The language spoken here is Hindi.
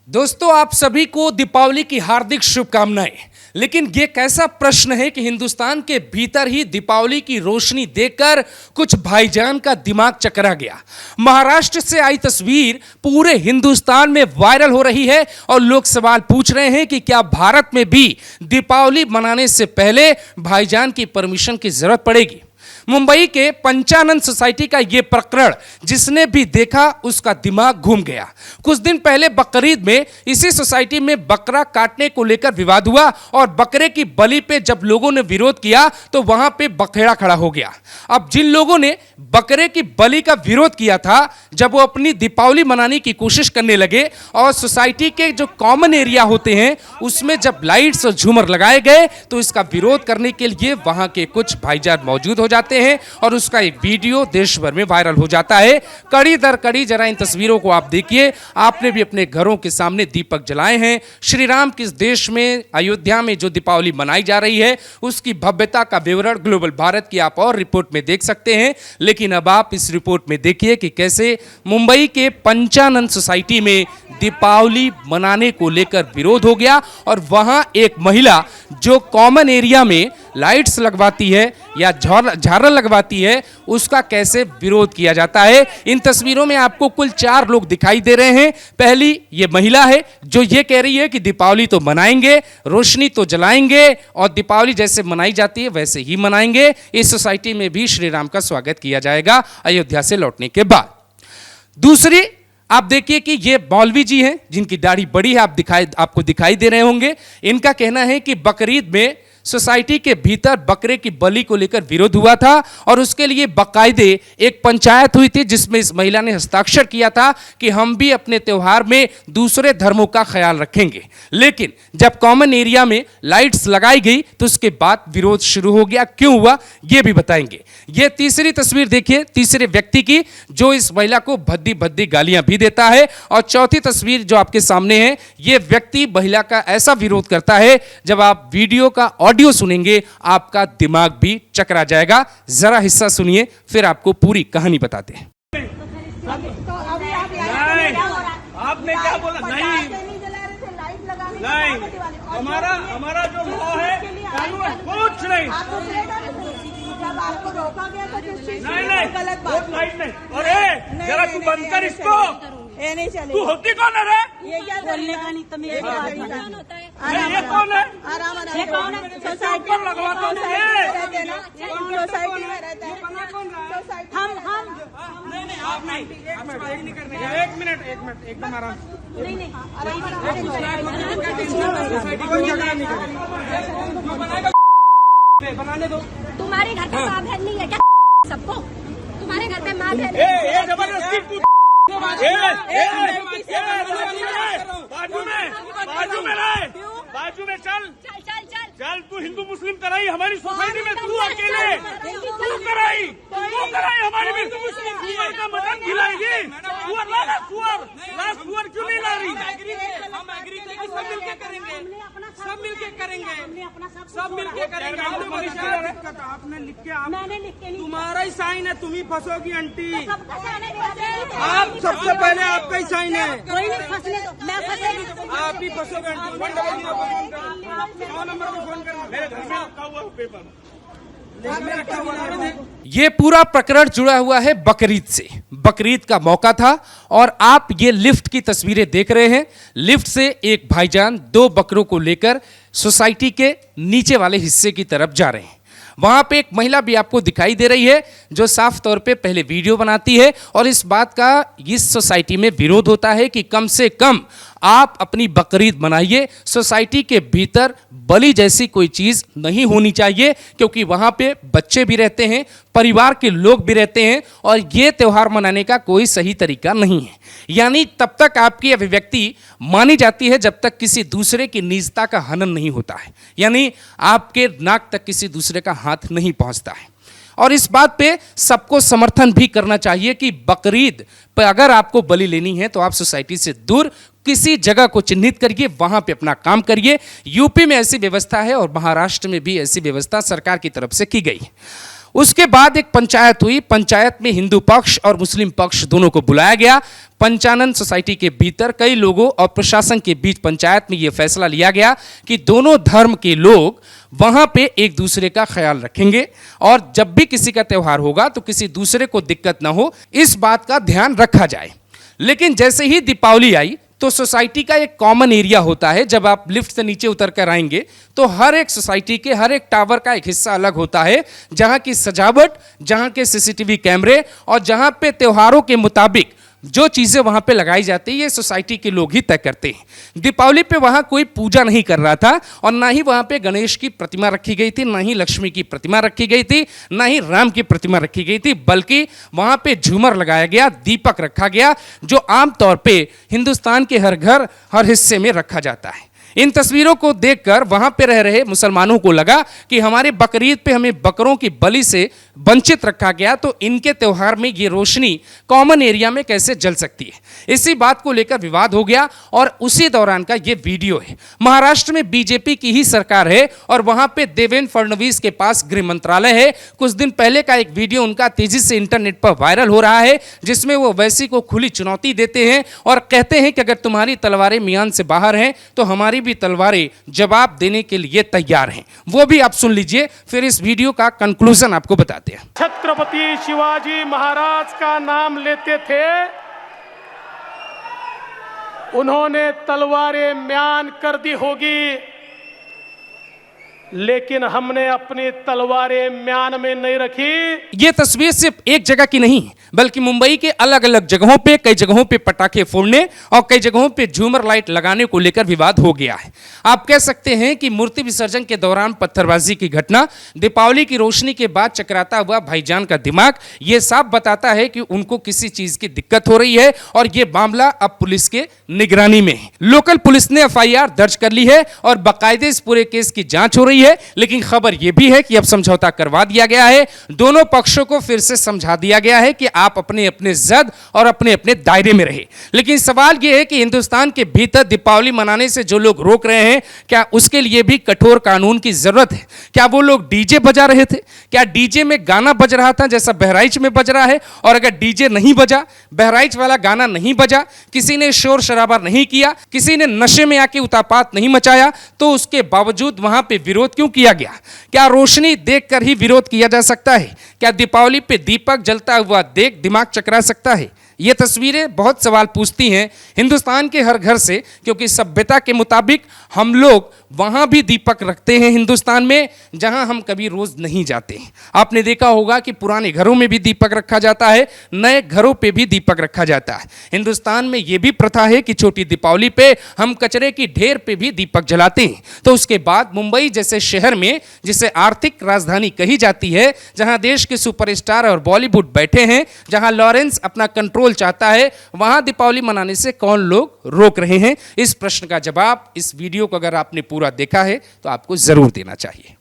दोस्तों, आप सभी को दीपावली की हार्दिक शुभकामनाएं। लेकिन ये कैसा प्रश्न है कि हिंदुस्तान के भीतर ही दीपावली की रोशनी देखकर कुछ भाईजान का दिमाग चकरा गया। महाराष्ट्र से आई तस्वीर पूरे हिंदुस्तान में वायरल हो रही है और लोग सवाल पूछ रहे हैं कि क्या भारत में भी दीपावली मनाने से पहले भाईजान की परमिशन की जरूरत पड़ेगी। मुंबई के पंचानन सोसाइटी का यह प्रकरण जिसने भी देखा उसका दिमाग घूम गया। कुछ दिन पहले बकरीद में इसी सोसाइटी में बकरा काटने को लेकर विवाद हुआ और बकरे की बलि पे जब लोगों ने विरोध किया तो वहां पे बखेड़ा खड़ा हो गया। अब जिन लोगों ने बकरे की बलि का विरोध किया था, जब वो अपनी दीपावली मनाने की कोशिश करने लगे और सोसाइटी के जो कॉमन एरिया होते हैं उसमें जब लाइट्स और झूमर लगाए गए तो इसका विरोध करने के लिए वहां के कुछ भाईजान मौजूद हो जाते हैं और उसका एक वीडियो देश भर में वायरल हो जाता है। कड़ी दर कड़ी जरा इन तस्वीरों को आप देखिए। आपने भी अपने घरों के सामने दीपक जलाए हैं। श्री राम किस देश में अयोध्या में जो दीपावली मनाई जा रही है उसकी भव्यता का विवरण ग्लोबल भारत की आप और रिपोर्ट में देख सकते हैं। लेकिन अब आप इस रिपोर्ट में देखिए कि कैसे मुंबई के पंचानन सोसाइटी में दीपावली मनाने को लेकर विरोध हो गया और वहां एक महिला जो कॉमन एरिया में लाइट्स लगवाती है या झालर लगवाती है उसका कैसे विरोध किया जाता है। इन तस्वीरों में आपको कुल 4 लोग दिखाई दे रहे हैं। पहली ये महिला है जो ये कह रही है कि दीपावली तो मनाएंगे, रोशनी तो जलाएंगे और दीपावली जैसे मनाई जाती है वैसे ही मनाएंगे। इस सोसाइटी में भी श्री राम का स्वागत किया जाएगा अयोध्या से लौटने के बाद। दूसरी आप देखिए कि ये मौलवी जी हैं जिनकी दाढ़ी बड़ी है, आपको दिखाई दे रहे होंगे। इनका कहना है कि बकरीद में सोसाइटी के भीतर बकरे की बलि को लेकर विरोध हुआ था और उसके लिए बाकायदे एक पंचायत हुई थी जिसमें इस महिला ने हस्ताक्षर किया था कि हम भी अपने त्योहार में दूसरे धर्मों का ख्याल रखेंगे। लेकिन जब कॉमन एरिया में लाइट्स लगाई गई तो उसके बाद विरोध शुरू हो गया। क्यों हुआ ये भी बताएंगे। ये तीसरी तस्वीर देखिए, तीसरे व्यक्ति की जो इस महिला को भद्दी भद्दी गालियां भी देता है। और चौथी तस्वीर जो आपके सामने है, ये व्यक्ति महिला का ऐसा विरोध करता है जब आप वीडियो का ऑडियो सुनेंगे आपका दिमाग भी चकरा जाएगा। जरा हिस्सा सुनिए फिर आपको पूरी कहानी बताते हैं। आपने क्या बोला? नहीं, हमारा जो लॉ है कानून है, कुछ नहीं। आपको रोका गया था किस चीज नहीं, नहीं। अरे जरा तू बंद कर इसको। ये नहीं चलेगा। तू होती कौन है रे? ये क्या बोलने का नहीं तो ये कौन है? आराम ये कौन है? सोसाइटी पर लगवाता हूँ ये। सोसाइटी में रहता है। हम नहीं आप नहीं करने। एक मिनट एकदम आराम। बनाने दो। तुम्हारे घर पे माँ बहन नहीं है क्या? सबको तुम्हारे घर पे माँ बहन ये जबरदस्ती बाजू में चल तू हिंदू मुस्लिम कराई हमारी सोसाइटी में, तू अकेले तू कराई हमारी में सुअर का मटन खिलाएगी। सुअर क्यों नहीं ला रही? हम एग्री थे कि सब मिलके करेंगे। आपने लिख के मैंने लिख के नहीं। तुम्हारा ही साइन है, तुम ही फंसोगी आंटी। सबका साइन है। आप सबसे पहले आपका ही साइन है। कोई नहीं फंसने दो, मैं फंसेगी। आप ही फंसोगे आंटी। 100 पर नंबर पर फोन करना। मेरे घर में रखा हुआ पेपर ये पूरा प्रकरण जुड़ा हुआ है बकरीद से। बकरीद का मौका था और आप ये लिफ्ट की तस्वीरें देख रहे हैं। लिफ्ट से एक भाईजान 2 बकरों को लेकर सोसाइटी के नीचे वाले हिस्से की तरफ जा रहे हैं। वहां पे एक महिला भी आपको दिखाई दे रही है जो साफ तौर पे पहले वीडियो बनाती है और इस बात का इस सोसाइटी में विरोध होता है कि कम से कम आप अपनी बकरीद मनाइए। सोसाइटी के भीतर बलि जैसी कोई चीज़ नहीं होनी चाहिए क्योंकि वहाँ पे बच्चे भी रहते हैं, परिवार के लोग भी रहते हैं और ये त्यौहार मनाने का कोई सही तरीका नहीं है। यानी तब तक आपकी अभिव्यक्ति मानी जाती है जब तक किसी दूसरे की निजता का हनन नहीं होता है, यानी आपके नाक तक किसी दूसरे का हाथ नहीं पहुँचता है। और इस बात पे सबको समर्थन भी करना चाहिए कि बकरीद पर अगर आपको बलि लेनी है तो आप सोसाइटी से दूर किसी जगह को चिन्हित करिए, वहां पे अपना काम करिए। यूपी में ऐसी व्यवस्था है और महाराष्ट्र में भी ऐसी व्यवस्था सरकार की तरफ से की गई है। उसके बाद एक पंचायत हुई। पंचायत में हिंदू पक्ष और मुस्लिम पक्ष दोनों को बुलाया गया। पंचानन सोसाइटी के भीतर कई लोगों और प्रशासन के बीच पंचायत में यह फैसला लिया गया कि दोनों धर्म के लोग वहां पे एक दूसरे का ख्याल रखेंगे और जब भी किसी का त्यौहार होगा तो किसी दूसरे को दिक्कत ना हो, इस बात का ध्यान रखा जाए। लेकिन जैसे ही दीपावली आई तो सोसाइटी का एक कॉमन एरिया होता है। जब आप लिफ्ट से नीचे उतर कर आएंगे तो हर एक सोसाइटी के हर एक टावर का एक हिस्सा अलग होता है, जहां की सजावट, जहां के सीसीटीवी कैमरे और जहां पे त्योहारों के मुताबिक जो चीजें वहां पे लगाई जाती है ये सोसाइटी के लोग ही तय करते हैं। दीपावली पे वहां कोई पूजा नहीं कर रहा था और ना ही वहां पे गणेश की प्रतिमा रखी गई थी, ना ही लक्ष्मी की प्रतिमा रखी गई थी, ना ही राम की प्रतिमा रखी गई थी, बल्कि वहां पे झूमर लगाया गया, दीपक रखा गया, जो आमतौर पे हिंदुस्तान के हर घर हर हिस्से में रखा जाता है। इन तस्वीरों को देखकर वहां पे रह रहे मुसलमानों को लगा कि हमारे बकरीद पे हमें बकरों की बलि से वंचित रखा गया, तो इनके त्योहार में ये रोशनी कॉमन एरिया में कैसे जल सकती है। इसी बात को लेकर विवाद हो गया और उसी दौरान का ये वीडियो है। महाराष्ट्र में बीजेपी की ही सरकार है और वहां पे देवेंद्र फडणवीस के पास गृह मंत्रालय है। कुछ दिन पहले का एक वीडियो उनका तेजी से इंटरनेट पर वायरल हो रहा है, जिसमें वो वैसी को खुली चुनौती देते हैं और कहते हैं कि अगर तुम्हारी तलवारें मियान से बाहर हैं तो हमारी भी तलवारें जवाब देने के लिए तैयार हैं। वो भी आप सुन लीजिए, फिर इस वीडियो का कंक्लूजन आपको बताते हैं। छत्रपति शिवाजी महाराज का नाम लेते थे, उन्होंने तलवारें म्यान कर दी होगी, लेकिन हमने अपनी तलवारें म्यान में नहीं रखी। ये तस्वीर सिर्फ एक जगह की नहीं, बल्कि मुंबई के अलग अलग जगहों पे, कई जगहों पे पटाखे फोड़ने और कई जगहों पे झूमर लाइट लगाने को लेकर विवाद हो गया है। आप कह सकते हैं कि मूर्ति विसर्जन के दौरान पत्थरबाजी की घटना, दीपावली की रोशनी के बाद चकराता हुआ भाईजान का दिमाग, ये साफ बताता है कि उनको किसी चीज की दिक्कत हो रही है और ये मामला अब पुलिस के निगरानी में है। लोकल पुलिस ने एफआईआर दर्ज कर ली है और बाकायदे इस पूरे केस की जांच हो रही है। लेकिन खबर यह भी है कि अब समझौता करवा दिया गया है। दोनों पक्षों को फिर से समझा दिया गया है कि आप अपने अपने जद और अपने अपने दायरे में रहे। लेकिन सवाल यह है कि हिंदुस्तान के भीतर दीपावली मनाने से जो लोग रोक रहे हैं, क्या उसके लिए भी कठोर कानून की जरूरत है? क्या वो लोग डीजे बजा रहे थे? क्या डीजे में गाना बज रहा था जैसा बहराइच में बज रहा है? और अगर डीजे नहीं बजा, बहराइच वाला गाना नहीं बजा, किसी ने शोर शराबा नहीं किया, किसी ने नशे में आके उतापात नहीं मचाया, तो उसके बावजूद वहां पे विरोध क्यों किया गया? क्या रोशनी देखकर ही विरोध किया जा सकता है? क्या दीपावली पे दीपक जलता हुआ देख दिमाग चकरा सकता है? ये तस्वीरें बहुत सवाल पूछती हैं हिंदुस्तान के हर घर से, क्योंकि सभ्यता के मुताबिक हम लोग वहां भी दीपक रखते हैं हिंदुस्तान में जहां हम कभी रोज नहीं जाते। आपने देखा होगा कि पुराने घरों में भी दीपक रखा जाता है, नए घरों पे भी दीपक रखा जाता है। हिंदुस्तान में यह भी प्रथा है कि छोटी दीपावली पे हम कचरे की ढेर पे भी दीपक जलाते हैं। तो उसके बाद मुंबई जैसे शहर में, जिसे आर्थिक राजधानी कही जाती है, जहां देश के सुपरस्टार और बॉलीवुड बैठे हैं, जहां लॉरेंस अपना कंट्रोल चाहता है, वहां दीपावली मनाने से कौन लोग रोक रहे हैं? इस प्रश्न का जवाब इस वीडियो को अगर आपने पूरा देखा है तो आपको जरूर देना चाहिए।